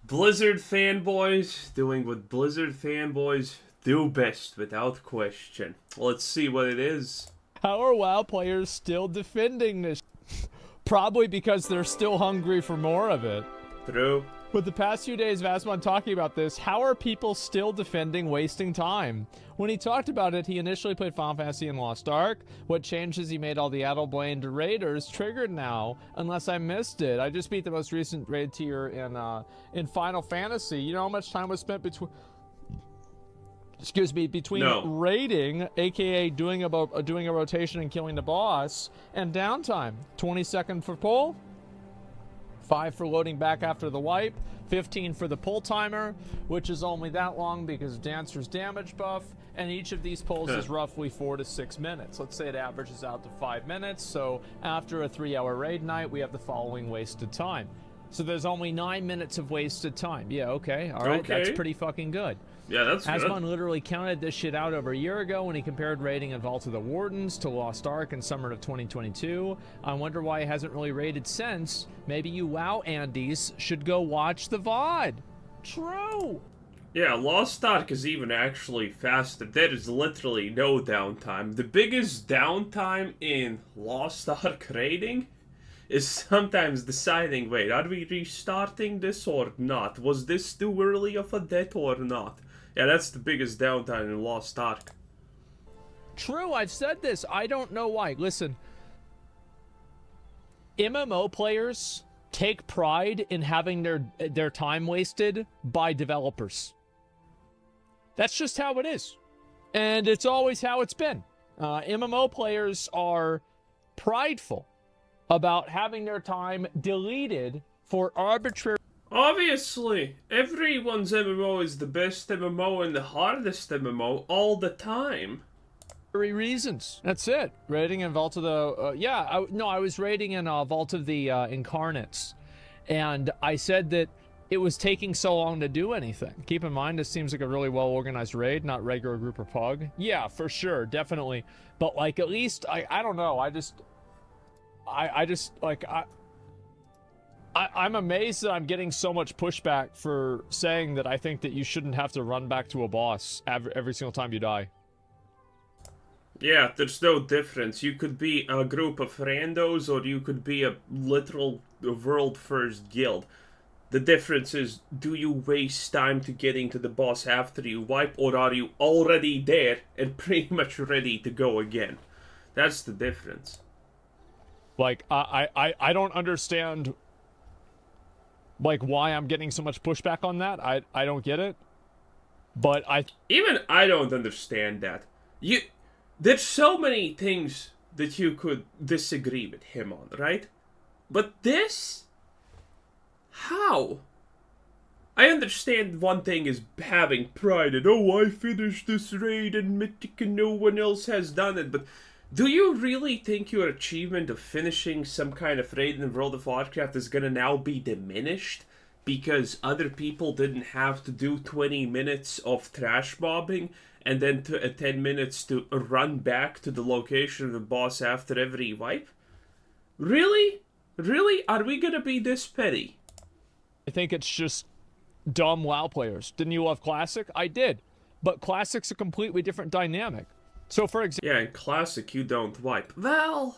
Blizzard fanboys doing what Blizzard fanboys do best, without question. Let's see what it is. How are WoW players still defending this? Probably because they're still hungry for more of it. True. With the past few days of Asmon talking about this, how are people still defending wasting time? When he talked about it, he initially played Final Fantasy and Lost Ark. What changes he made all the Addleblamed raiders triggered now, unless I missed it. I just beat the most recent raid tier in Final Fantasy. You know how much time was spent between raiding, aka doing a rotation and killing the boss, and downtime. 20-second for pull, 5 for loading back after the wipe, 15 for the pull timer, which is only that long because of Dancer's damage buff, and each of these pulls is roughly 4 to 6 minutes. Let's say it averages out to 5 minutes, so after a 3-hour raid night, we have the following wasted time. So there's only 9 minutes of wasted time. Yeah, okay, alright, that's pretty fucking good. Yeah, that's good. Asmon literally counted this shit out over a year ago when he compared raiding in Vault of the Wardens to Lost Ark in summer of 2022. I wonder why he hasn't really raided since. Maybe you WoW Andes should go watch the VOD. True. Yeah, Lost Ark is even actually faster. There is literally no downtime. The biggest downtime in Lost Ark raiding is sometimes deciding, wait, are we restarting this or not? Was this too early of a death or not? Yeah, that's the biggest downtime in Lost Ark. True, I've said this. I don't know why. Listen, MMO players take pride in having their time wasted by developers. That's just how it is. And it's always how it's been. MMO players are prideful about having their time deleted for arbitrary... Obviously, everyone's MMO is the best MMO and the hardest MMO all the time. reasons. That's it. Raiding in Vault of the... I was raiding in Vault of the Incarnates. And I said that it was taking so long to do anything. Keep in mind, this seems like a really well-organized raid, not regular group or pug. Yeah, for sure, definitely. But, like, at least, I don't know, I'm amazed that I'm getting so much pushback for saying that I think that you shouldn't have to run back to a boss every single time you die. Yeah, there's no difference. You could be a group of randos or you could be a literal world-first guild. The difference is, do you waste time to getting to the boss after you wipe, or are you already there and pretty much ready to go again? That's the difference. Like, I don't understand... like, why I'm getting so much pushback on that. I don't get it. But even I don't understand that. There's so many things that you could disagree with him on, right? But this? How? I understand one thing is having pride and, oh, I finished this raid in Mythic and no one else has done it, but do you really think your achievement of finishing some kind of raid in World of Warcraft is gonna now be diminished because other people didn't have to do 20 minutes of trash mobbing and then 10 minutes to run back to the location of the boss after every wipe? Really? Really? Are we gonna be this petty? I think it's just dumb WoW players. Didn't you love Classic? I did. But Classic's a completely different dynamic. So, for example... Yeah, in Classic, you don't wipe. Well,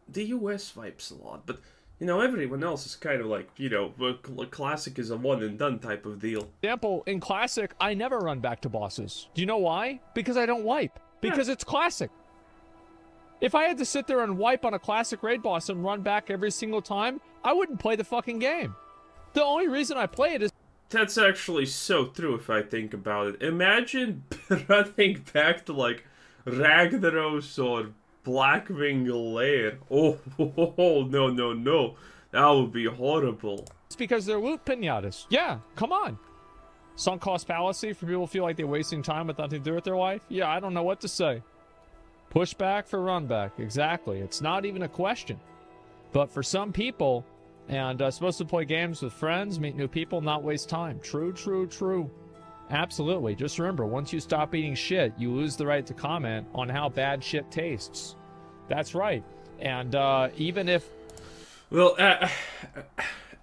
the US wipes a lot, but, you know, everyone else is kind of like, you know, Classic is a one-and-done type of deal. Example, in Classic, I never run back to bosses. Do you know why? Because I don't wipe. Because it's Classic. If I had to sit there and wipe on a Classic raid boss and run back every single time, I wouldn't play the fucking game. The only reason I play it is... That's actually so true if I think about it. Imagine running back to, like, Ragnaros or Blackwing Lair. Oh, no. That would be horrible. It's because they're loot pinatas. Yeah, come on. Sunk cost fallacy for people who feel like they're wasting time with nothing to do with their life? Yeah, I don't know what to say. Push back for run back. Exactly. It's not even a question. But for some people... And supposed to play games with friends, meet new people, not waste time. True. Absolutely. Just remember, once you stop eating shit, you lose the right to comment on how bad shit tastes. That's right. And even if... Well,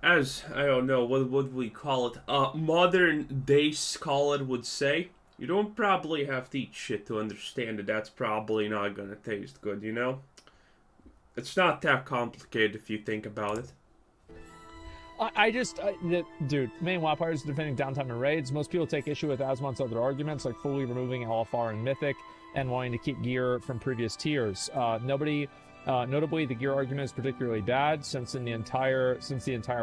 as I don't know what would we call it, modern day scholar would say, you don't probably have to eat shit to understand that that's probably not gonna taste good, you know? It's not that complicated if you think about it. Dude, main WoW players defending downtime and raids. Most people take issue with Asmon's other arguments, like fully removing LFR and Mythic and wanting to keep gear from previous tiers. Notably, the gear argument is particularly bad since the entire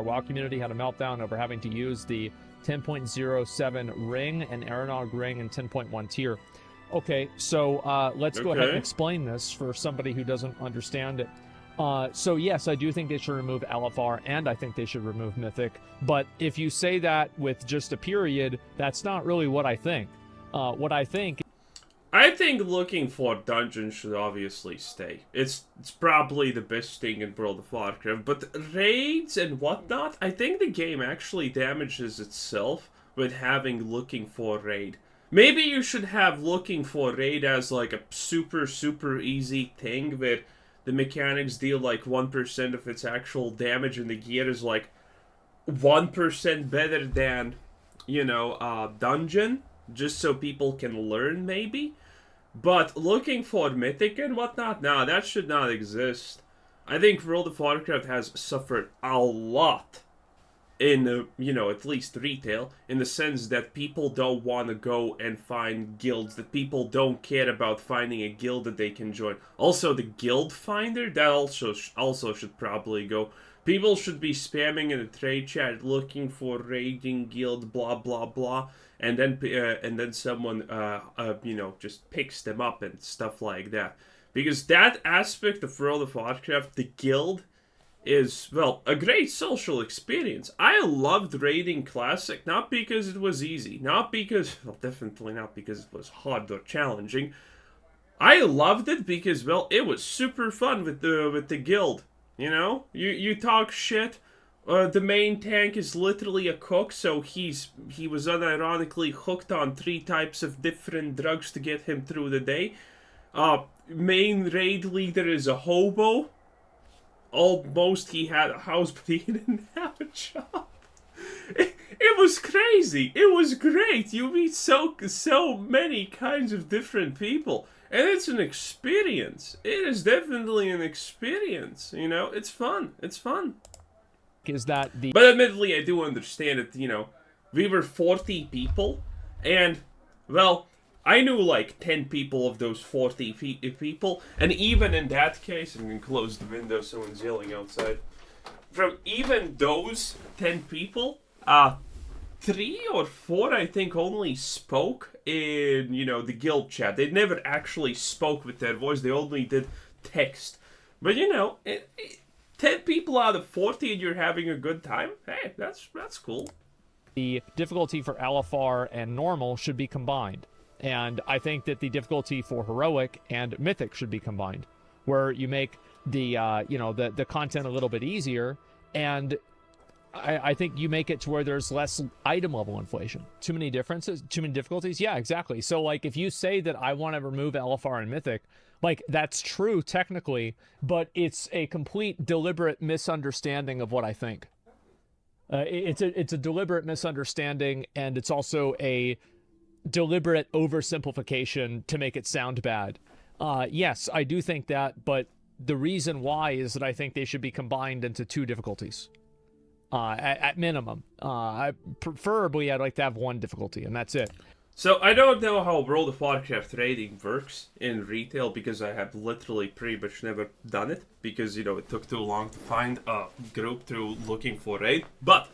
WoW community had a meltdown over having to use the 10.07 ring and Aeronog ring in 10.1 tier. Okay, so let's go ahead and explain this for somebody who doesn't understand it. So yes, I do think they should remove LFR, and I think they should remove Mythic. But if you say that with just a period, that's not really what I think. I think looking for dungeons should obviously stay. It's probably the best thing in World of Warcraft. But raids and whatnot, I think the game actually damages itself with having looking for raid. Maybe you should have looking for raid as like a super, super easy thing where the mechanics deal like 1% of its actual damage and the gear is like 1% better than, you know, dungeon, just so people can learn maybe. But looking for Mythic and whatnot, nah, that should not exist. I think World of Warcraft has suffered a lot in, you know, at least retail, in the sense that people don't want to go and find guilds, that people don't care about finding a guild that they can join. Also, the guild finder, that also should probably go. People should be spamming in the trade chat looking for raiding guild, blah, blah, blah, and then someone, you know, just picks them up and stuff like that. Because that aspect of World of Warcraft, the guild, is, well, a great social experience. I loved raiding Classic, not because it was easy, not because, well, definitely not because it was hard or challenging. I loved it because, well, it was super fun with the guild, you know? You talk shit, the main tank is literally a cook, so he was unironically hooked on 3 types of different drugs to get him through the day. Main raid leader is a hobo. Almost he had a house, but he didn't have a job. It was crazy. It was great. You meet so many kinds of different people. And it's an experience. It is definitely an experience. You know, it's fun. It's fun. But admittedly, I do understand that, you know, we were 40 people. And, well, I knew like 10 people of those 40 people, and even in that case, I'm going to close the window, someone's yelling outside. From even those 10 people, 3 or 4, I think, only spoke in, you know, the guild chat. They never actually spoke with their voice, they only did text. But, you know, 10 people out of 40 and you're having a good time? Hey, that's cool. The difficulty for LFR and normal should be combined. And I think that the difficulty for heroic and mythic should be combined, where you make the you know, the content a little bit easier, and I think you make it to where there's less item level inflation. Too many differences, too many difficulties. Yeah, exactly. So like if you say that I want to remove LFR and mythic, like that's true technically, but it's a complete deliberate misunderstanding of what I think. It's a deliberate misunderstanding, and it's also a deliberate oversimplification to make it sound bad. Yes, I do think that, but the reason why is that I think they should be combined into 2 difficulties. At minimum. Preferably, I'd like to have 1 difficulty, and that's it. So, I don't know how World of Warcraft raiding works in retail, because I have literally pretty much never done it, because, you know, it took too long to find a group through looking for raid. But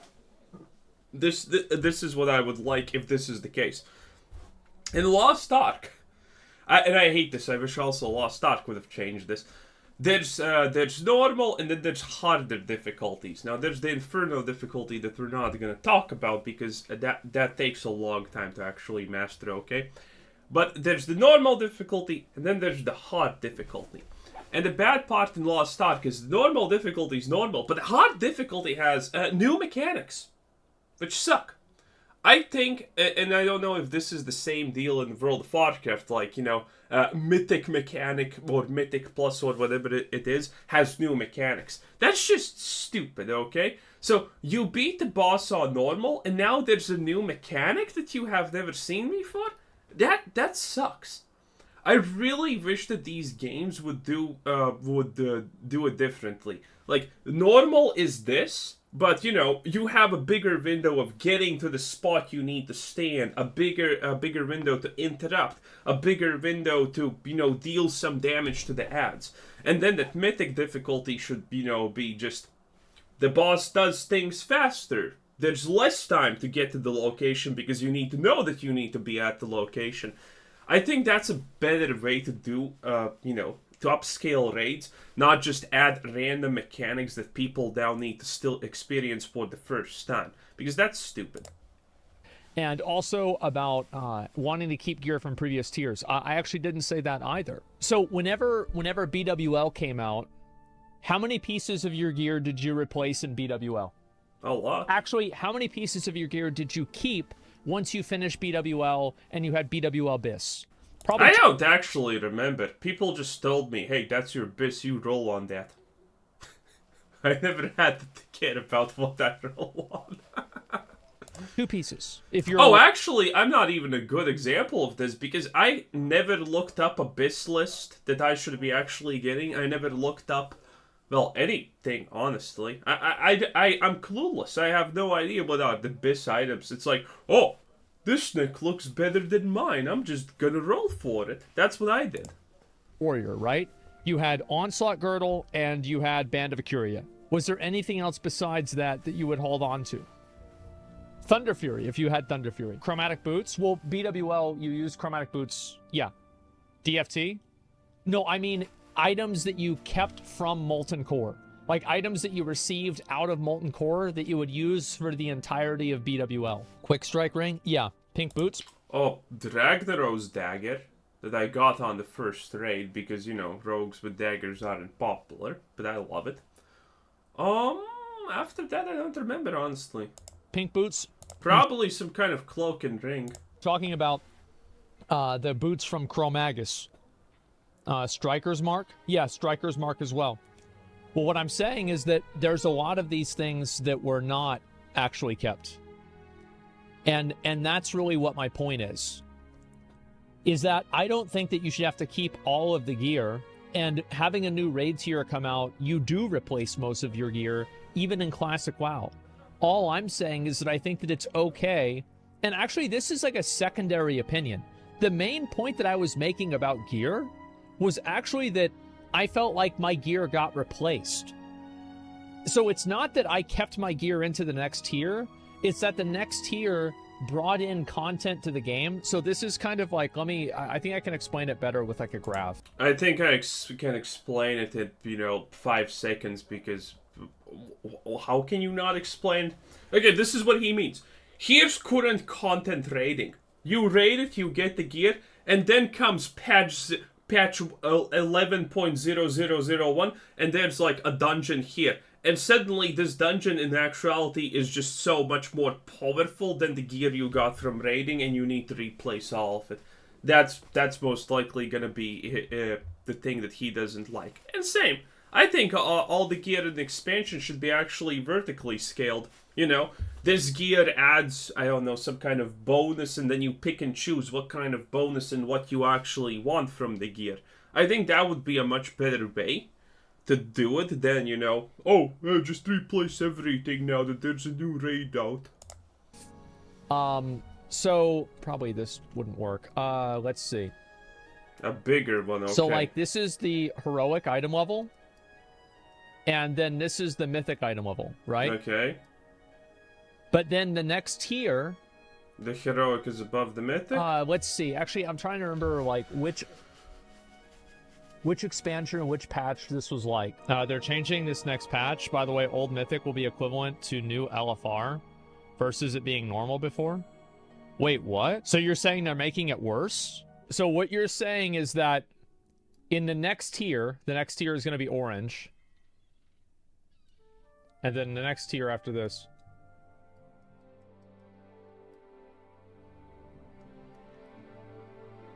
this is what I would like if this is the case. In Lost Ark, and I hate this, I wish also Lost Ark would have changed this. There's normal, and then there's harder difficulties. Now, there's the Inferno difficulty that we're not going to talk about, because that takes a long time to actually master, okay? But there's the normal difficulty, and then there's the hard difficulty. And the bad part in Lost Ark is the normal difficulty is normal, but the hard difficulty has new mechanics, which suck. I think, and I don't know if this is the same deal in World of Warcraft, like, Mythic mechanic or Mythic Plus or whatever it is, has new mechanics. That's just stupid, okay? So, you beat the boss on normal, and now there's a new mechanic that you have never seen before? That sucks. I really wish that these games would do it differently. Like, normal is this, but you have a bigger window of getting to the spot you need to stand, a bigger window to interrupt, a bigger window to deal some damage to the ads, and then that mythic difficulty should be just the boss does things faster. There's less time to get to the location because you need to know that you need to be at the location. I think that's a better way to do, to upscale raids, not just add random mechanics that people now need to still experience for the first time, because that's stupid. And also about wanting to keep gear from previous tiers. I actually didn't say that either. So whenever BWL came out, how many pieces of your gear did you replace in BWL? A lot. Actually, how many pieces of your gear did you keep once you finished BWL and you had BWL BIS? Probably. I don't actually remember. People just told me, hey, that's your BIS, you roll on that. I never had to care about what I roll on. 2 pieces. If you're actually, I'm not even a good example of this because I never looked up a BIS list that I should be actually getting. I never looked up, well, anything, honestly. I'm clueless. I have no idea what are the BIS items. It's like, oh, this neck looks better than mine. I'm just gonna roll for it. That's what I did. Warrior, right? You had Onslaught Girdle and you had Band of Acuria. Was there anything else besides that you would hold on to? Thunder Fury, if you had Thunder Fury. Chromatic Boots? Well, BWL, you use Chromatic Boots. Yeah. DFT? No, I mean items that you kept from Molten Core. Like items that you received out of Molten Core that you would use for the entirety of BWL. Quick Strike Ring? Yeah. Pink Boots? Oh, Ragnaros Dagger that I got on the first raid because, rogues with daggers aren't popular, but I love it. After that, I don't remember, honestly. Pink Boots? Probably some kind of cloak and ring. Talking about the boots from Chromagus. Striker's Mark? Yeah, Striker's Mark as well. Well, what I'm saying is that there's a lot of these things that were not actually kept. And that's really what my point is that I don't think that you should have to keep all of the gear, and having a new raid tier come out, you do replace most of your gear, even in Classic WoW. All I'm saying is that I think that it's okay, and actually this is like a secondary opinion. The main point that I was making about gear was actually that I felt like my gear got replaced. So it's not that I kept my gear into the next tier, it's that the next tier brought in content to the game. So this is kind of like, I think I can explain it better with like a graph. I think I can explain it in, 5 seconds because how can you not explain? Okay, this is what he means. Here's current content raiding. You raid it, you get the gear, and then comes patch 11.0001, and there's like a dungeon here. And suddenly this dungeon in actuality is just so much more powerful than the gear you got from raiding, and you need to replace all of it. That's most likely gonna be the thing that he doesn't like. And same, I think all the gear in the expansion should be actually vertically scaled. This gear adds, I don't know, some kind of bonus, and then you pick and choose what kind of bonus and what you actually want from the gear. I think that would be a much better way to do it than, just replace everything now that there's a new raid out. So probably this wouldn't work. Let's see. A bigger one, okay. So like this is the heroic item level, and then this is the mythic item level, right? Okay. But then the next tier, the heroic is above the mythic? Let's see. Actually, I'm trying to remember like which expansion or which patch this was like. They're changing this next patch. By the way, old mythic will be equivalent to new LFR versus it being normal before. Wait, what? So you're saying they're making it worse? So what you're saying is that in the next tier is going to be orange. And then the next tier after this.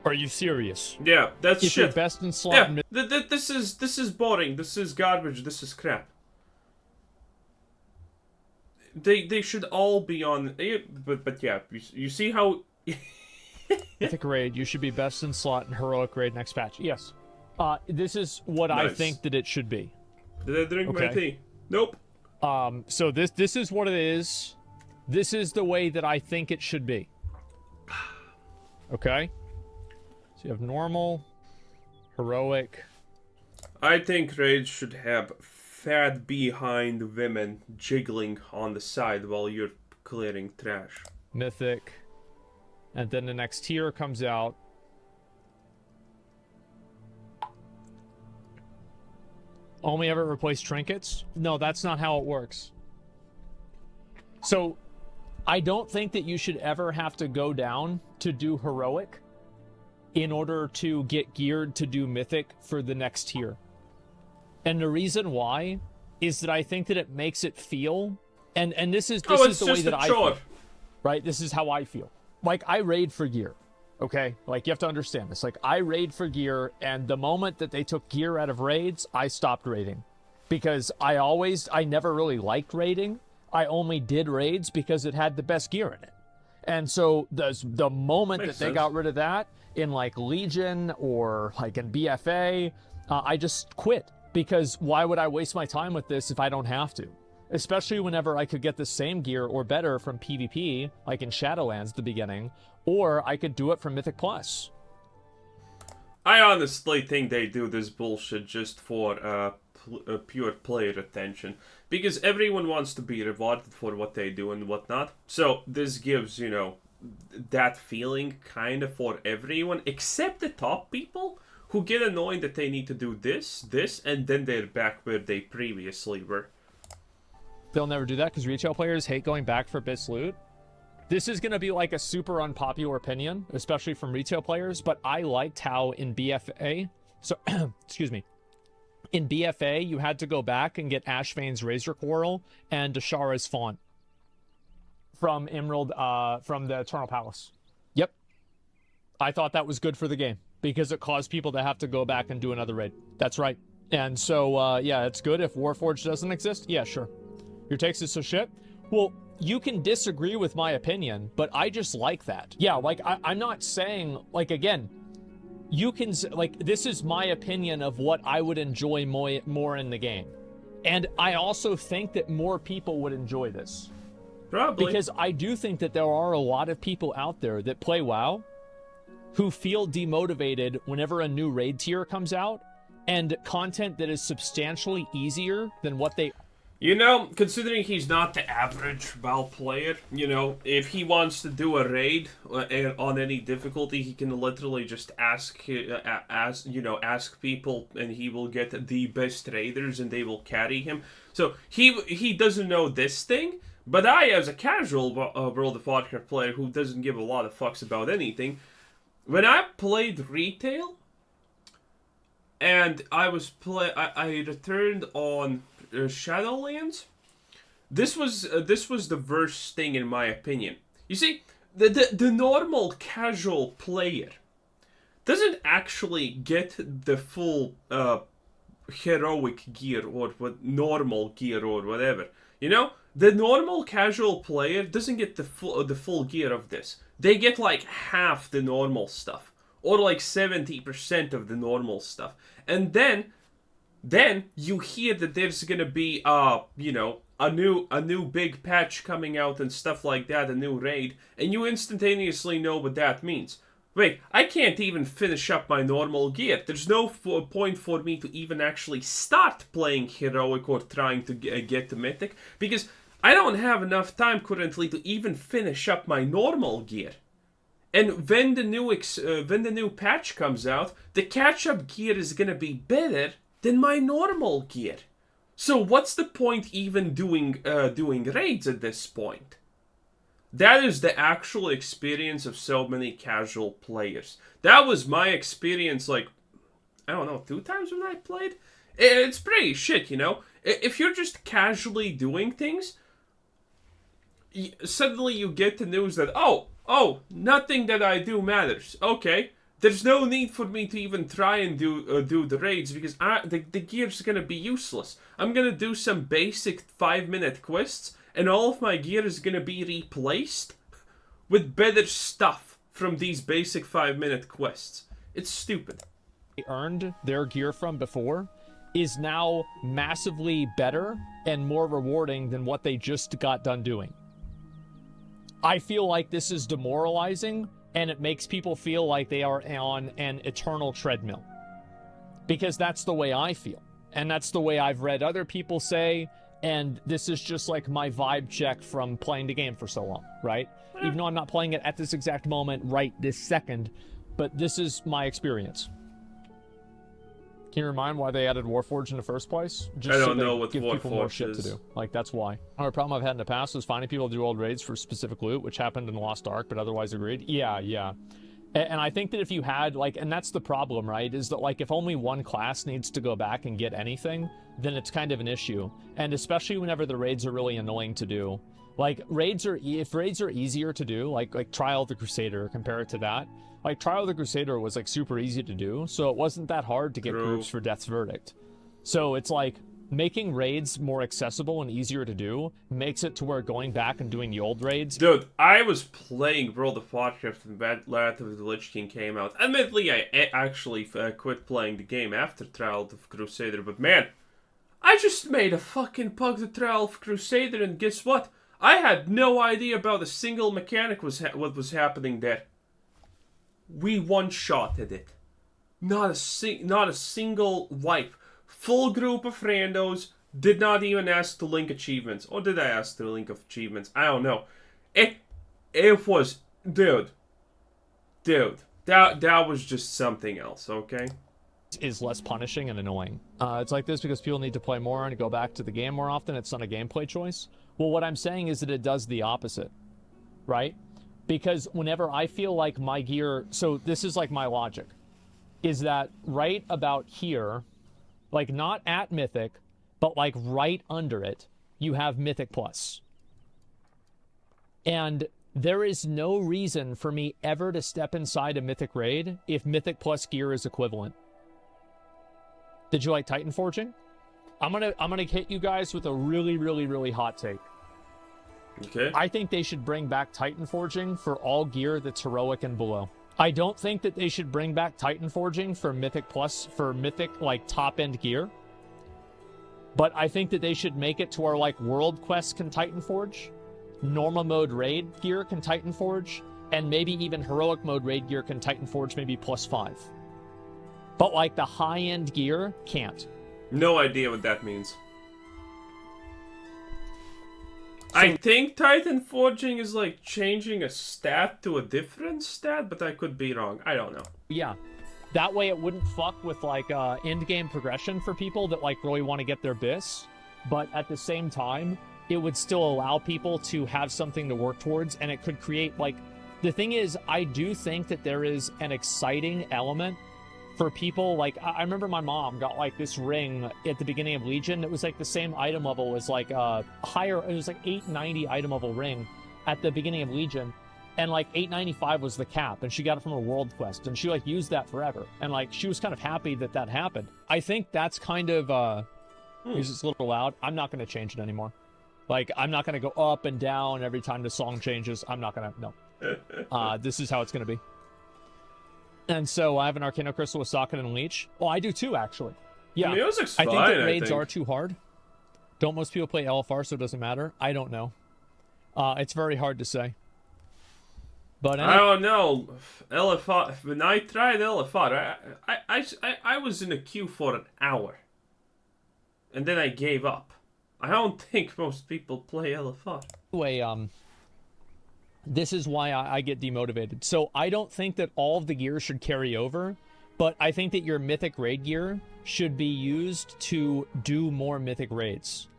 Are you serious? Yeah, that's If you're shit. best in slot, Yeah, this is boring. This is garbage. This is crap. They should all be on. But yeah, you see how. Mythic raid, you should be best in slot and heroic raid next patch. Yes. This is what I Nice. think that it should be. Did I drink my Okay. tea? Nope. So this is what it is. This is the way that I think it should be. Okay? So you have normal, heroic. I think raids should have fat behind women jiggling on the side while you're clearing trash. Mythic. And then the next tier comes out. Only ever replace trinkets? No, that's not how it works. So, I don't think that you should ever have to go down to do heroic in order to get geared to do mythic for the next tier. And the reason why is that I think that it makes it feel, and this is the way that I feel, right? This is how I feel. Like, I raid for gear, okay? Like, you have to understand this. Like, I raid for gear, and the moment that they took gear out of raids, I stopped raiding. Because I never really liked raiding. I only did raids because it had the best gear in it. And so, the moment that they got rid of that, in, like, Legion or, like, in BFA, I just quit. Because why would I waste my time with this if I don't have to? Especially whenever I could get the same gear or better from PvP, like in Shadowlands at the beginning, or I could do it from Mythic Plus. I honestly think they do this bullshit just for pure player attention. Because everyone wants to be rewarded for what they do and whatnot. So this gives, you know, that feeling kind of for everyone, except the top people who get annoyed that they need to do this, and then they're back where they previously were. They'll never do that because retail players hate going back for bits loot. This is going to be like a super unpopular opinion, especially from retail players, but I liked how in BFA, so, excuse me, in BFA, you had to go back and get Ashvane's Razor Coral and Dashara's Font from Emerald, from the Eternal Palace. Yep. I thought that was good for the game because it caused people to have to go back and do another raid. That's right. And so, yeah, it's good if Warforged doesn't exist. Yeah, sure. Your takes is so shit? Well, you can disagree with my opinion, but I just like that. Yeah, like, I'm not saying, like, again, you can, like, this is my opinion of what I would enjoy more in the game. And I also think that more people would enjoy this. Probably. Because I do think that there are a lot of people out there that play WoW who feel demotivated whenever a new raid tier comes out and content that is substantially easier than what they... You know, considering he's not the average WoW player, you know, if he wants to do a raid on any difficulty, he can literally just ask people, and he will get the best raiders, and they will carry him. So he doesn't know this thing, but I, as a casual World of Warcraft player who doesn't give a lot of fucks about anything, when I played retail, and I returned on Shadowlands, this was the worst thing in my opinion. You see, the normal casual player doesn't actually get the full heroic gear or what normal gear or whatever. You know, the normal casual player doesn't get the full gear of this. They get like half the normal stuff, or like 70% of the normal stuff, and then you hear that there's gonna be a new big patch coming out and stuff like that, a new raid, and you instantaneously know what that means. Wait, I can't even finish up my normal gear. There's no point for me to even actually start playing heroic or trying to get to mythic, because I don't have enough time currently to even finish up my normal gear. And when the new patch comes out, the catch-up gear is gonna be better than my normal gear. So what's the point even doing raids at this point? That is the actual experience of so many casual players. That was my experience, like, I don't know, 2 times when I played? It's pretty shit, you know? If you're just casually doing things, suddenly you get the news that, oh, nothing that I do matters. Okay, there's no need for me to even try and do the raids, because the gear's gonna be useless. I'm gonna do some basic 5-minute quests, and all of my gear is gonna be replaced with better stuff from these basic 5-minute quests. It's stupid. Earned their gear from before is now massively better and more rewarding than what they just got done doing. I feel like this is demoralizing, and it makes people feel like they are on an eternal treadmill. Because that's the way I feel. And that's the way I've read other people say, and this is just like my vibe check from playing the game for so long, right? Even though I'm not playing it at this exact moment right this second, but this is my experience. Can you remind why they added Warforged in the first place? Just I don't so know what give people more Warforged shit is. to do. Like, that's why. Another problem I've had in the past is finding people to do old raids for specific loot, which happened in Lost Ark, but otherwise agreed. Yeah. And I think that if you had, like, and that's the problem, right? Is that, like, if only one class needs to go back and get anything, then it's kind of an issue. And especially whenever the raids are really annoying to do. Like, if raids are easier to do, like Trial of the Crusader, compare it to that. Like, Trial of the Crusader was, like, super easy to do, so it wasn't that hard to get groups for Death's Verdict. So it's like, making raids more accessible and easier to do makes it to where going back and doing the old raids... Dude, I was playing World of Warcraft when Wrath of the Lich King came out. Admittedly, I actually quit playing the game after Trial of Crusader, but man, I just made a fucking pug to Trial of Crusader, and guess what? I had no idea about a single mechanic what was happening there. We one-shotted it. Not a single wipe. Full group of randos. Did not even ask to link achievements. Or did I ask to link of achievements? I don't know. It was... Dude. That was just something else, okay? Is less punishing and annoying. It's like this because people need to play more and go back to the game more often. It's not a gameplay choice. Well, what I'm saying is that it does the opposite, right? Because whenever I feel like my gear... So this is like my logic. Is that right about here, like not at Mythic, but like right under it, you have Mythic Plus. And there is no reason for me ever to step inside a Mythic raid if Mythic Plus gear is equivalent. Did you like Titanforging? I'm gonna hit you guys with a really hot take. Okay. I think they should bring back Titanforging for all gear that's heroic and below. I don't think that they should bring back Titanforging for Mythic Plus, for Mythic, like, top-end gear. But I think that they should make it to where, like, World Quest can Titanforge, Normal Mode Raid gear can Titanforge, and maybe even Heroic Mode Raid gear can Titanforge maybe +5. But, like, the high-end gear can't. No idea what that means. I think Titanforging is like changing a stat to a different stat, but I could be wrong. I don't know. Yeah. That way it wouldn't fuck with like end game progression for people that like really want to get their bis, but at the same time, it would still allow people to have something to work towards, and it could create like... The thing is, I do think that there is an exciting element for people. Like, I remember my mom got like this ring at the beginning of Legion that was like the same item level as like higher, it was like 890 item level ring at the beginning of Legion, and like 895 was the cap, and she got it from a world quest, and she like used that forever, and like she was kind of happy that that happened. I think that's kind of it's a little loud. I'm not going to change it anymore. Like, I'm not going to go up and down every time the song changes. I'm not going to, no. This is how it's going to be. And so I have an Arcano Crystal with Socket and Leech. Oh, I do too, actually. Yeah, The music's fine, I think that raids are too hard. Don't most people play LFR, so it doesn't matter? I don't know. It's very hard to say. But I don't know. LFR. When I tried LFR, I was in a queue for an hour, and then I gave up. I don't think most people play LFR. Anyway, this is why I get demotivated. So I don't think that all of the gear should carry over, but I think that your Mythic raid gear should be used to do more Mythic raids.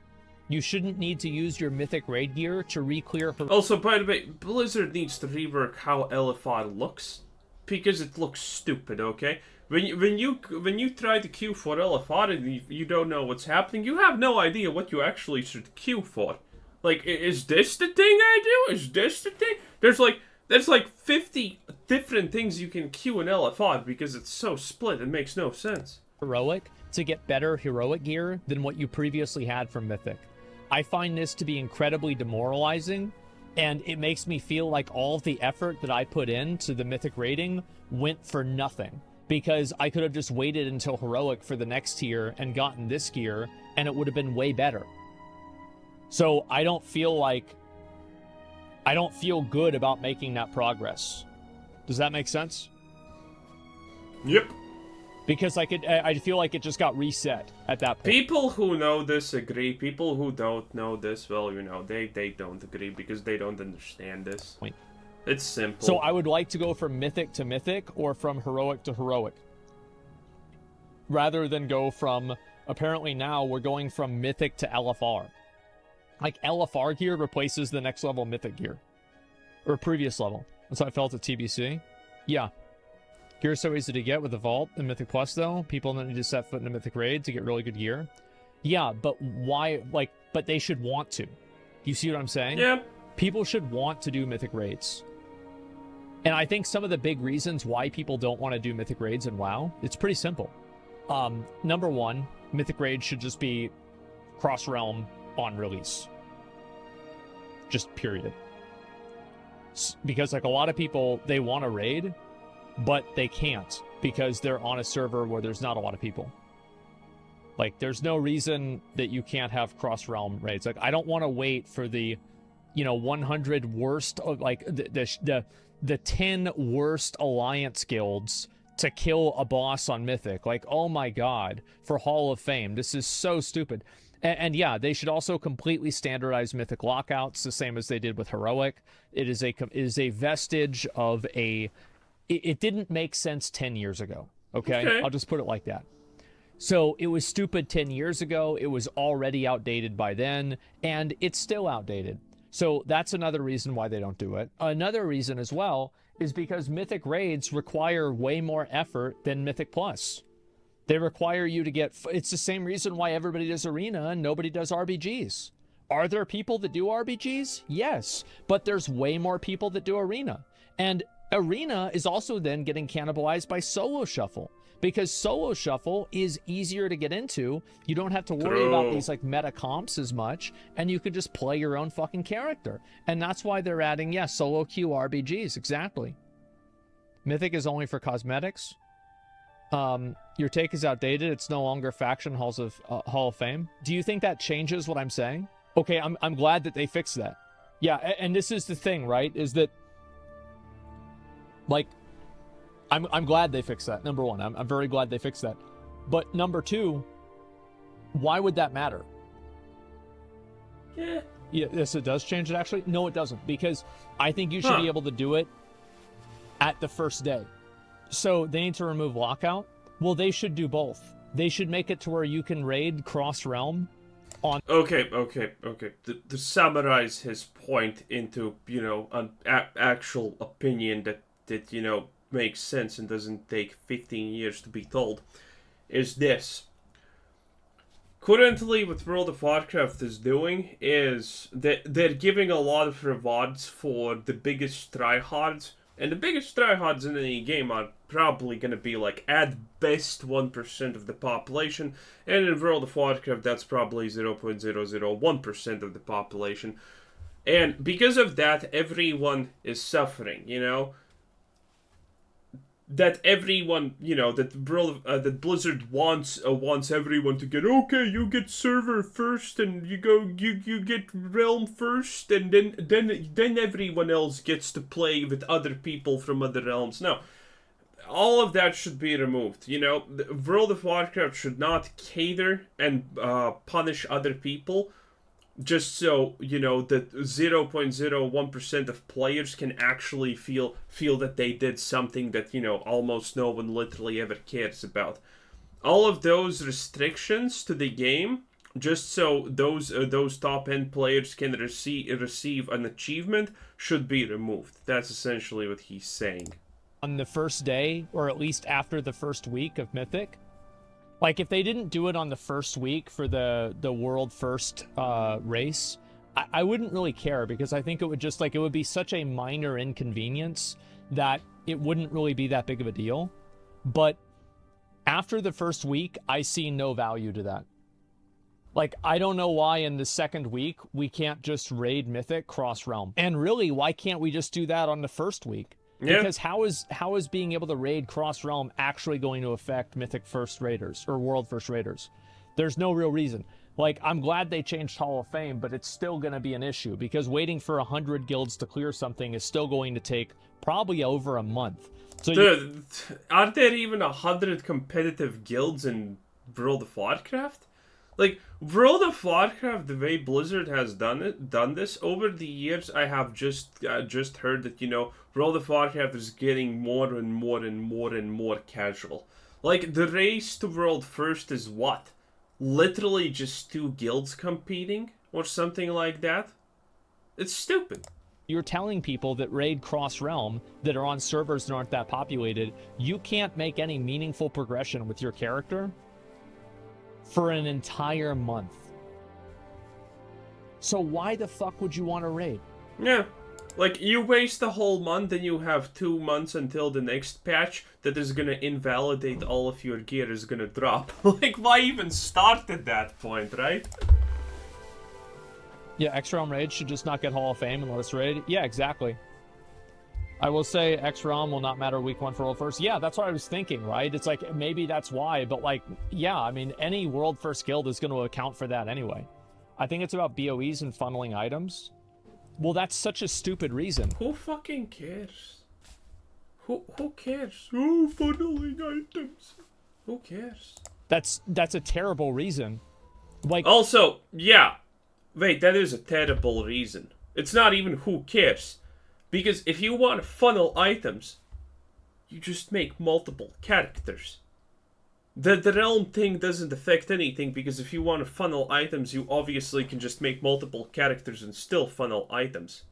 You shouldn't need to use your Mythic raid gear to re-clear... Also, by the way, Blizzard needs to rework how LFR looks, because it looks stupid, okay? When you try to queue for LFR and you don't know what's happening, you have no idea what you actually should queue for. Like, is this the thing I do? Is this the thing? There's like There's like 50 different things you can queue in LFR because it's so split. It makes no sense. Heroic to get better heroic gear than what you previously had from Mythic. I find this to be incredibly demoralizing, and it makes me feel like all of the effort that I put into the Mythic rating went for nothing, because I could have just waited until heroic for the next tier and gotten this gear, and it would have been way better. So I don't feel good about making that progress. Does that make sense? Yep. Because I feel like it just got reset at that point. People who know this agree. People who don't know this, well, they don't agree because they don't understand this. It's simple. So I would like to go from Mythic to Mythic or from Heroic to Heroic. Rather than go from, apparently now we're going from Mythic to LFR. Like LFR gear replaces the next level Mythic gear. Or previous level. That's how I felt at TBC. Yeah. Gear is so easy to get with the Vault and Mythic Plus, though. People don't need to set foot in a Mythic raid to get really good gear. Yeah, but why, but they should want to. You see what I'm saying? Yeah. People should want to do Mythic raids. And I think some of the big reasons why people don't want to do Mythic raids in WoW, it's pretty simple. Number one, Mythic raids should just be cross-realm on release. Just period. Because, like, a lot of people, they want to raid, but they can't because they're on a server where there's not a lot of people. Like, there's no reason that you can't have cross-realm raids. Like, I don't want to wait for the, 100 worst, like, the 10 worst alliance guilds to kill a boss on Mythic. Like, oh my god, for Hall of Fame. This is so stupid. And yeah, they should also completely standardize Mythic lockouts, the same as they did with Heroic. It is a vestige of a... It didn't make sense 10 years ago, okay? I'll just put it like that. So it was stupid 10 years ago, it was already outdated by then, and it's still outdated. So that's another reason why they don't do it. Another reason as well is because Mythic raids require way more effort than Mythic Plus. They require you to get... It's the same reason why everybody does Arena and nobody does RBGs. Are there people that do RBGs? Yes, but there's way more people that do Arena. And Arena is also then getting cannibalized by Solo Shuffle, because Solo Shuffle is easier to get into. You don't have to worry about these like meta comps as much, and you can just play your own fucking character. And that's why they're adding, solo queue RBGs, exactly. Mythic is only for cosmetics. Your take is outdated. It's no longer faction Hall of Fame. Do you think that changes what I'm saying? Okay, I'm glad that they fixed that. Yeah, and this is the thing, right? Is that, like, I'm glad they fixed that. Number one, I'm very glad they fixed that. But number two, why would that matter? Yeah. Yes, it does change it, actually. No, it doesn't, because I think you should be able to do it at the first day. So they need to remove lockout. Well, they should do both. They should make it to where you can raid cross-realm on... Okay. To summarize his point into, an actual opinion that makes sense and doesn't take 15 years to be told, is this. Currently, what World of Warcraft is doing is that they're giving a lot of rewards for the biggest tryhards. And the biggest tryhards in any game are probably going to be, like, at best 1% of the population. And in World of Warcraft, that's probably 0.001% of the population. And because of that, everyone is suffering, That everyone, that Blizzard wants everyone to get, okay, you get server first, and you get realm first, and then everyone else gets to play with other people from other realms. No, all of that should be removed. World of Warcraft should not cater and punish other people. Just so, that 0.01% of players can actually feel that they did something that, almost no one literally ever cares about. All of those restrictions to the game, just so those top-end players can receive an achievement, should be removed. That's essentially what he's saying. On the first day, or at least after the first week of Mythic, like, if they didn't do it on the first week for the world first race, I wouldn't really care, because I think it would just, like, it would be such a minor inconvenience that it wouldn't really be that big of a deal. But after the first week, I see no value to that. Like, I don't know why in the second week we can't just raid Mythic cross-realm. And really, why can't we just do that on the first week? Yeah. Because how is being able to raid cross-realm actually going to affect Mythic first raiders or World first raiders? There's no real reason. Like, I'm glad they changed Hall of Fame, but it's still going to be an issue, because waiting for 100 guilds to clear something is still going to take probably over a month. So Dude, aren't there even 100 competitive guilds in World of Warcraft? Like, World of Warcraft, the way Blizzard has done this over the years, I have just heard that, you know, World of Warcraft is getting more and more and more and more casual. Like, the race to World First is what? Literally just 2 guilds competing? Or something like that? It's stupid. you're telling people that raid cross-realm, that are on servers that aren't that populated, you can't make any meaningful progression with your character for an entire month. So why the fuck would you want to raid? Yeah. Like, you waste a whole month and you have 2 months until the next patch that is gonna invalidate all of your gear is gonna drop. Like, why even start at that point, right? Yeah, X-Realm Raid should just not get Hall of Fame and let us raid. Yeah, exactly. I will say X-Realm will not matter week 1 for World First. Yeah, that's what I was thinking, right? It's like, maybe that's why, but like, yeah, I mean, any World First guild is going to account for that anyway. I think it's about BOEs and funneling items. Well, that's such a stupid reason. Who fucking cares? Who cares? Oh, funneling items. Who cares? That's a terrible reason. Like, Also, yeah. Wait, that is a terrible reason. It's not even who cares. Because if you want to funnel items, you just make multiple characters. The realm thing doesn't affect anything, because if you want to funnel items, you obviously can just make multiple characters and still funnel items.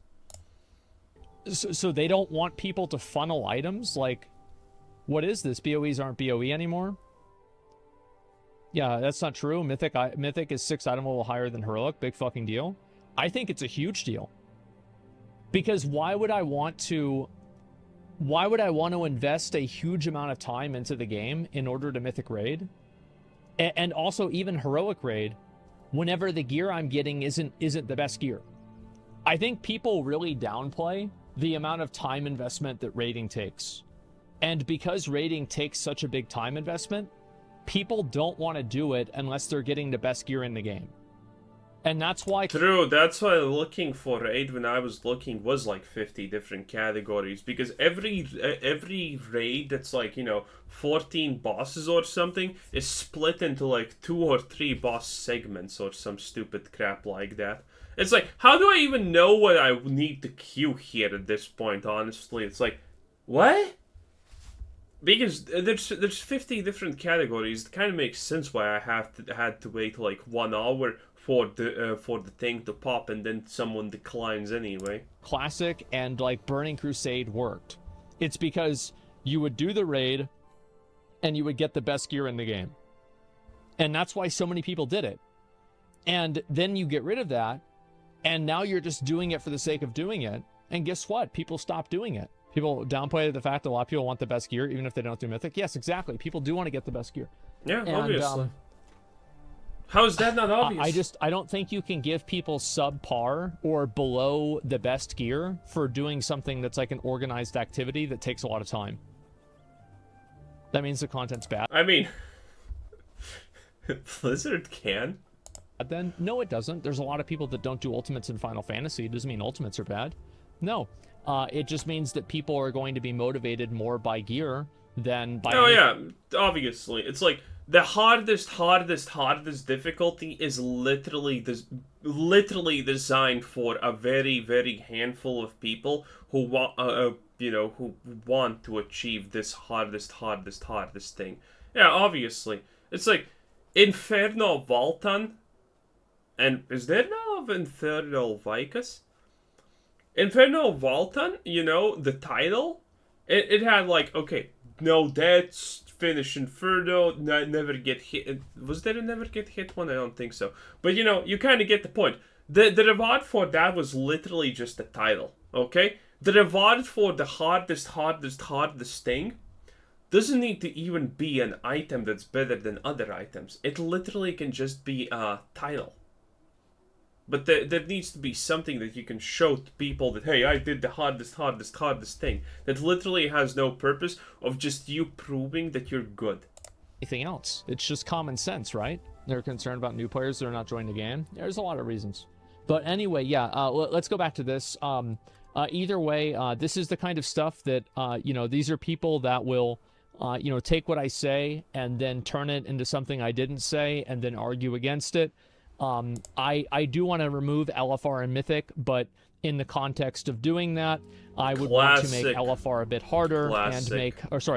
so they don't want people to funnel items? Like, what is this? BOEs aren't BOE anymore? Yeah, that's not true. Mythic is 6 item level higher than Heroic. Big fucking deal. I think it's a huge deal. Because why would I want to invest a huge amount of time into the game in order to Mythic raid? And also even Heroic raid, whenever the gear I'm getting isn't the best gear. I think people really downplay the amount of time investment that raiding takes. And because raiding takes such a big time investment, people don't want to do it unless they're getting the best gear in the game. And that's why... True, that's why looking for raid when I was looking was like 50 different categories. Because every raid that's like, 14 bosses or something is split into like 2 or 3 boss segments or some stupid crap like that. It's like, how do I even know what I need to queue here at this point, honestly? It's like, what? Because there's 50 different categories. It kind of makes sense why I had to wait like 1 hour for the thing to pop, and then someone declines anyway. Classic and like Burning Crusade worked. It's because you would do the raid and you would get the best gear in the game. And that's why so many people did it. And then you get rid of that, and now you're just doing it for the sake of doing it. And guess what? People stop doing it. People downplay the fact that a lot of people want the best gear, even if they don't do Mythic. Yes, exactly. People do want to get the best gear. Yeah, and, obviously. How is that not obvious? I don't think you can give people subpar or below the best gear for doing something that's like an organized activity that takes a lot of time. That means the content's bad. I mean, Blizzard can. Then no, it doesn't. There's a lot of people that don't do ultimates in Final Fantasy. It doesn't mean ultimates are bad. No. It just means that people are going to be motivated more by gear than by... Oh, yeah, obviously. It's like, the hardest difficulty is literally designed for a very, very handful of people who want, who want to achieve this hardest thing. Yeah, obviously. It's like, Inferno Voltan, and is there now of Inferno Vicus? Inferno Voltan, the title, it had like, okay, no deaths, finish Inferno, never get hit. Was there a never get hit one? I don't think so. But you kind of get the point. The reward for that was literally just a title, okay? The reward for the hardest thing doesn't need to even be an item that's better than other items. It literally can just be a title. But there needs to be something that you can show to people that, hey, I did the hardest thing. That literally has no purpose of just you proving that you're good. Anything else. It's just common sense, right? They're concerned about new players that are not joining the game. There's a lot of reasons. But anyway, yeah, let's go back to this. Either way, this is the kind of stuff that, these are people that will, take what I say and then turn it into something I didn't say and then argue against it. I do want to remove LFR and Mythic, but in the context of doing that, I would want to make LFR a bit harder and make,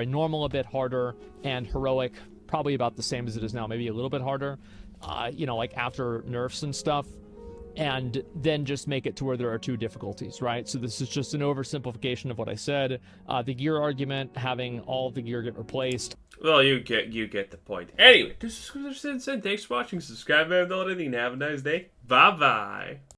normal a bit harder and heroic probably about the same as it is now, maybe a little bit harder, like after nerfs and stuff, and then just make it to where there are 2 difficulties, right? So this is just an oversimplification of what I said. The gear argument, having all of the gear get replaced. Well, you get the point. Anyway, this is Thanks for watching. Subscribe if you haven't already, and have a nice day. Bye-bye.